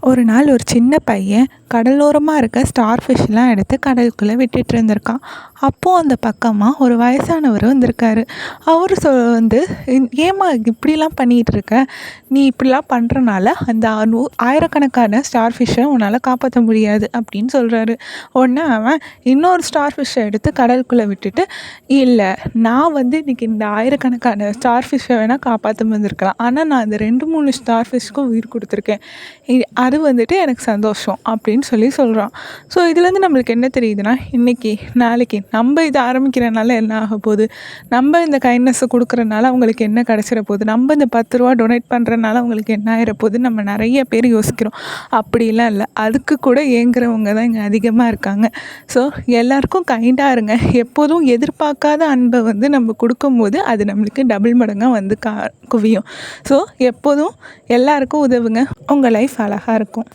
ஒரு நாள் ஒரு சின்ன பையன் கடலோரமாக இருக்க ஸ்டார் ஃபிஷ்லாம் எடுத்து கடலுக்குள்ளே விட்டுட்டு இருந்திருக்கான். அப்போது அந்த பக்கமாக ஒரு வயசானவர் வந்திருக்காரு. அவர் வந்து ஏம்மா இப்படிலாம் பண்ணிகிட்டு இருக்க, நீ இப்படிலாம் பண்ணுறனால அந்த ஆயிரக்கணக்கான ஸ்டார் ஃபிஷ்ஷை உன்னால் காப்பாற்ற முடியாது அப்படின்னு சொல்கிறாரு. உடனே அவன் இன்னொரு ஸ்டார் ஃபிஷ்ஷை எடுத்து கடலுக்குள்ளே விட்டுட்டு, இல்லை நான் வந்து இன்றைக்கி இந்த ஆயிரக்கணக்கான ஸ்டார் ஃபிஷ்ஷை வேணால் காப்பாற்ற வந்திருக்கலாம், ஆனால் நான் இந்த 2-3 ஸ்டார் ஃபிஷ்க்கும் உயிர் கொடுத்துருக்கேன், அது வந்துட்டு எனக்கு சந்தோஷம் அப்படின்னு சொல்கிறான். ஸோ இதுலேருந்து நம்மளுக்கு என்ன தெரியுதுன்னா, இன்றைக்கி நாளைக்கு நம்ம இதை ஆரம்பிக்கிறனால என்ன ஆக போகுது, நம்ம இந்த கைண்ட்னஸை கொடுக்குறனால அவங்களுக்கு என்ன கிடச்சிட போகுது, நம்ம இந்த 10 ரூபா டொனேட் பண்ணுறனால அவங்களுக்கு என்ன ஆகிட போகுது, நம்ம நிறைய பேர் யோசிக்கிறோம். அப்படிலாம் இல்லை, அதுக்கு கூட ஏங்குறவங்க தான் இங்கே அதிகமாக இருக்காங்க. ஸோ எல்லாருக்கும் கைண்டாக இருங்க. எப்போதும் எதிர்பார்க்காத அன்பை வந்து நம்ம கொடுக்கும்போது அது நம்மளுக்கு டபுள் மடங்காக வந்து குவியும். ஸோ எப்போதும் எல்லாருக்கும் உதவுங்க. உங்கள் லைஃப் அழகாக இருக்கும்.